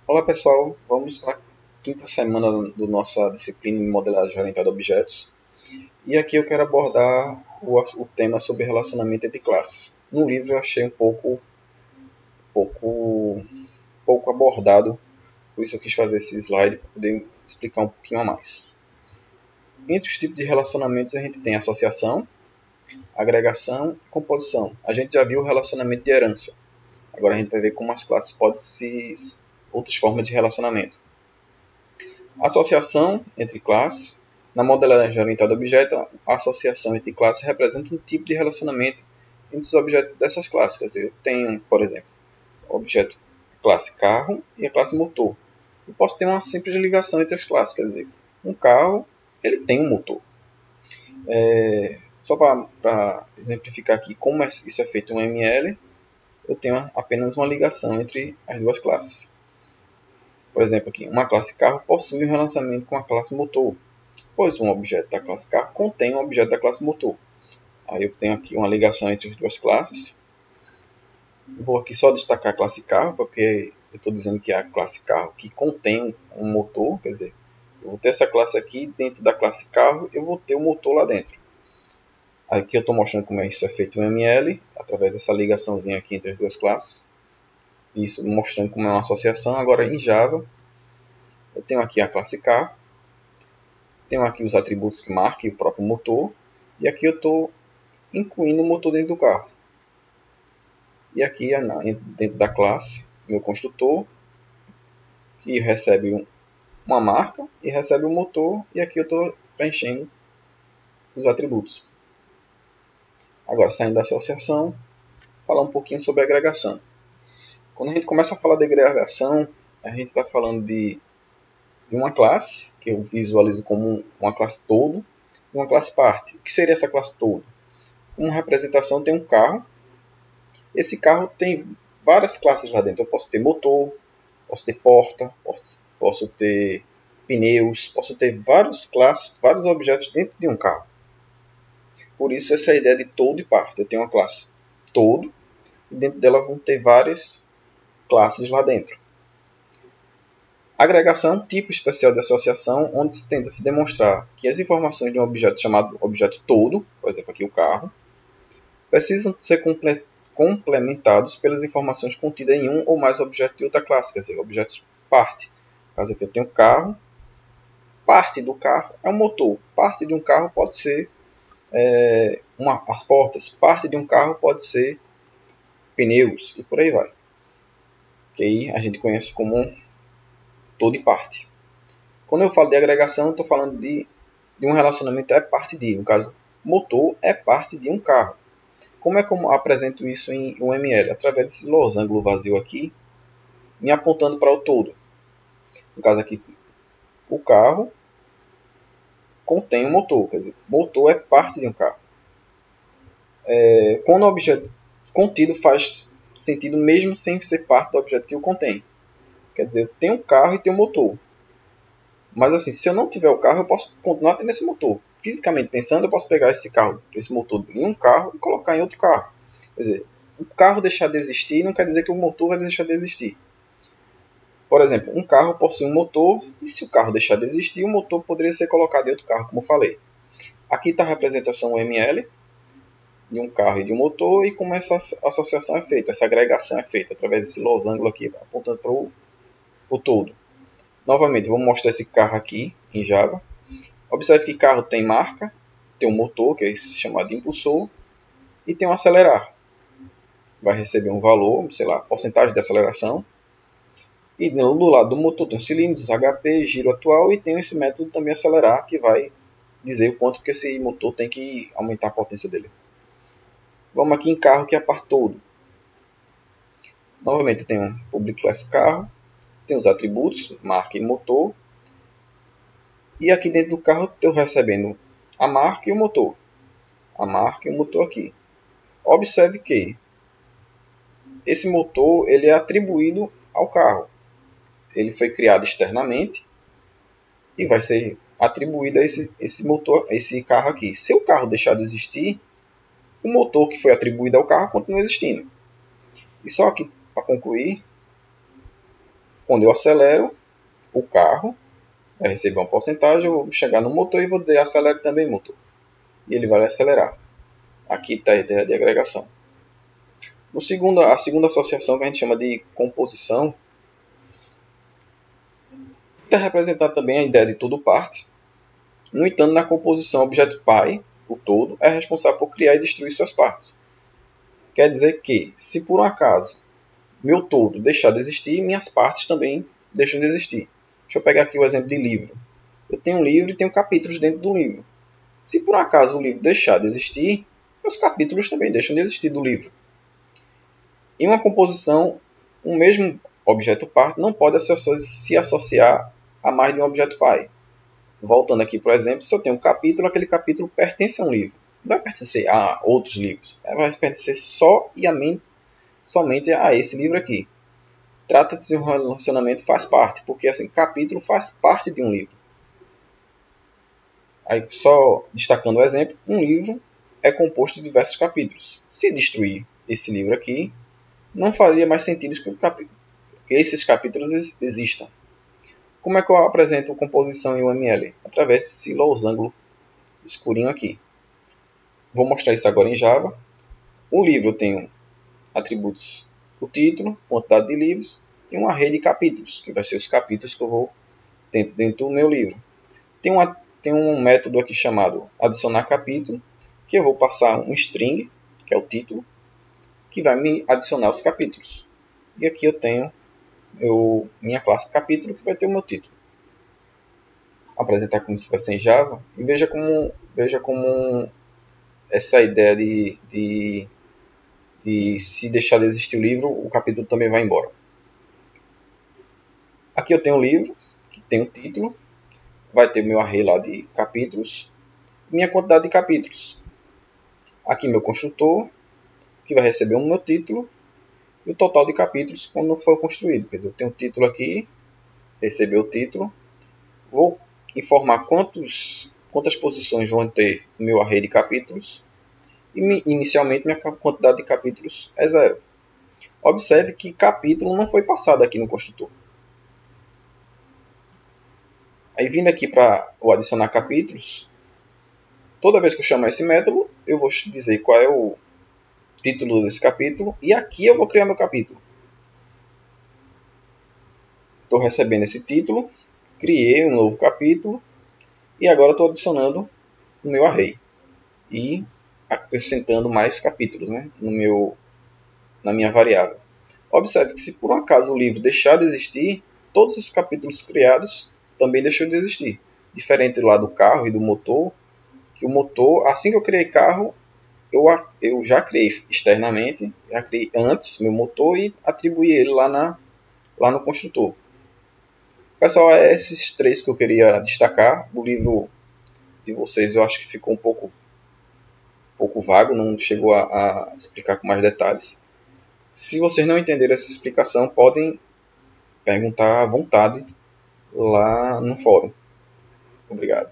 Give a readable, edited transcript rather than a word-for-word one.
Olá pessoal, vamos para a quinta semana da nossa disciplina de modelagem orientada a objetos. E aqui eu quero abordar o tema sobre relacionamento entre classes. No livro eu achei pouco, pouco abordado, por isso eu quis fazer esse slide para poder explicar um pouquinho a mais. Entre os tipos de relacionamentos a gente tem associação, agregação e composição. A gente já viu o relacionamento de herança. Agora a gente vai ver como as classes podem se outras formas de relacionamento. Associação entre classes. Na modelagem orientada a objeto, a associação entre classes representa um tipo de relacionamento entre os objetos dessas classes. Quer dizer, eu tenho, por exemplo, o objeto classe carro e a classe motor. Eu posso ter uma simples ligação entre as classes. Quer dizer, um carro ele tem um motor. Só para exemplificar aqui como isso é feito em um ML, eu tenho apenas uma ligação entre as duas classes. Por exemplo, aqui, uma classe carro possui um relacionamento com a classe motor, pois um objeto da classe carro contém um objeto da classe motor. Aí eu tenho aqui uma ligação entre as duas classes. Vou aqui só destacar a classe carro, porque eu estou dizendo que é a classe carro que contém um motor, quer dizer, eu vou ter essa classe aqui, dentro da classe carro eu vou ter o motor lá dentro. Aqui eu estou mostrando como isso é feito no ML, através dessa ligaçãozinha aqui entre as duas classes. Isso mostrando como é uma associação. Agora em Java, eu tenho aqui a classe carro, tenho aqui os atributos de marca e o próprio motor, e aqui eu estou incluindo o motor dentro do carro. E aqui dentro da classe, meu construtor, que recebe uma marca e recebe o motor, e aqui eu estou preenchendo os atributos. Agora, saindo da associação, falar um pouquinho sobre a agregação. Quando a gente começa a falar de agregação, a gente está falando de uma classe, que eu visualizo como uma classe todo, e uma classe parte. O que seria essa classe todo? Uma representação tem um carro. Esse carro tem várias classes lá dentro. Eu posso ter motor, posso ter porta, posso ter pneus, posso ter várias classes, vários objetos dentro de um carro. Por isso essa é a ideia de todo e parte. Eu tenho uma classe todo e dentro dela vão ter várias classes lá dentro. Agregação é um tipo especial de associação onde se tenta se demonstrar que as informações de um objeto chamado objeto todo, por exemplo aqui o carro, precisam ser complementados pelas informações contidas em um ou mais objetos de outra classe, quer dizer, objetos parte. No caso aqui eu tenho carro, parte do carro é um motor, parte de um carro pode ser as portas, parte de um carro pode ser pneus e por aí vai. Que aí a gente conhece como todo e parte. Quando eu falo de agregação, eu estou falando de um relacionamento é parte de, no caso, motor é parte de um carro. Como é que eu apresento isso em UML? Através desse losango vazio aqui, me apontando para o todo. No caso aqui, o carro contém um motor, quer dizer, motor é parte de um carro. Quando o objeto contido faz sentido mesmo sem ser parte do objeto que o contém. Quer dizer, eu tenho um carro e tenho um motor. Mas assim, se eu não tiver o carro, eu posso continuar tendo esse motor. Fisicamente pensando, eu posso pegar esse carro, esse motor em um carro e colocar em outro carro. Quer dizer, o carro deixar de existir não quer dizer que o motor vai deixar de existir. Por exemplo, um carro possui um motor e se o carro deixar de existir, o motor poderia ser colocado em outro carro, como eu falei. Aqui está a representação ML de um carro e de um motor e como essa associação é feita, essa agregação é feita através desse losango aqui, apontando para o todo. Novamente, vou mostrar esse carro aqui em Java. Observe que carro tem marca, tem um motor, que é chamado de impulsor, e tem um acelerar. Vai receber um valor, sei lá, porcentagem de aceleração. E do lado do motor tem os cilindros, HP, giro atual e tem esse método também acelerar, que vai dizer o quanto que esse motor tem que aumentar a potência dele. Vamos aqui em carro, que é a parte todo. Novamente, tem um public class carro, tem os atributos, marca e motor. E aqui dentro do carro estou recebendo a marca e o motor. A marca e o motor aqui. Observe que esse motor ele é atribuído ao carro. Ele foi criado externamente e vai ser atribuído a esse motor, a esse carro aqui. Se o carro deixar de existir, o motor que foi atribuído ao carro continua existindo. E só aqui, para concluir, Quando eu acelero, o carro vai receber uma porcentagem, eu vou chegar no motor e vou dizer acelere também, motor. E ele vai acelerar. Aqui está a ideia de agregação. A segunda associação, que a gente chama de composição, está representada também a ideia de todo parte. No entanto, na composição, o objeto pai, o todo, é responsável por criar e destruir suas partes. Quer dizer que, se por um acaso meu todo deixar de existir, minhas partes também deixam de existir. Deixa eu pegar aqui o exemplo de livro. Eu tenho um livro e tenho capítulos dentro do livro. Se por um acaso o livro deixar de existir, os capítulos também deixam de existir do livro. Em uma composição, um mesmo objeto parte não pode se associar a mais de um objeto pai. Voltando aqui, por exemplo, se eu tenho um capítulo, aquele capítulo pertence a um livro. Não vai pertencer a outros livros. Vai pertencer somente a esse livro aqui. Trata-se de um relacionamento faz parte, porque assim, capítulo faz parte de um livro. Aí, só destacando o exemplo, um livro é composto de diversos capítulos. Se destruir esse livro aqui, não faria mais sentido que esses capítulos existam. Como é que eu apresento composição em UML? Através desse losango escurinho aqui. Vou mostrar isso agora em Java. O livro tem atributos: o título, quantidade de livros e uma array de capítulos, que vai ser os capítulos que eu vou ter dentro do meu livro. Tem um método aqui chamado adicionar capítulo, que eu vou passar um string, que é o título, que vai me adicionar os capítulos. E aqui eu tenho minha classe capítulo, que vai ter o meu título. Vou apresentar como isso vai ser em Java e veja como essa ideia de se deixar de existir o livro, o capítulo também vai embora. Aqui eu tenho o livro, que tem o título, vai ter o meu array lá de capítulos, minha quantidade de capítulos. Aqui meu construtor, que vai receber o meu título, e o total de capítulos quando for construído. Quer dizer, eu tenho o título aqui, receber o título, vou informar quantas posições vão ter no meu array de capítulos, e inicialmente minha quantidade de capítulos é 0. Observe que capítulo não foi passado aqui no construtor. Aí vindo aqui para o adicionar capítulos, toda vez que eu chamar esse método, eu vou dizer qual é o título desse capítulo e aqui eu vou criar meu capítulo. Estou recebendo esse título, criei um novo capítulo e agora estou adicionando o meu array e acrescentando mais capítulos, né, na minha variável. Observe que se por um acaso o livro deixar de existir, todos os capítulos criados também deixam de existir. Diferente lá do carro e do motor, que o motor, assim que eu criei carro, eu já criei externamente, já criei antes meu motor e atribuí ele lá no construtor. Pessoal, é esses três que eu queria destacar. O livro de vocês eu acho que ficou um pouco vago, não chegou a explicar com mais detalhes. Se vocês não entenderam essa explicação, podem perguntar à vontade lá no fórum. Obrigado.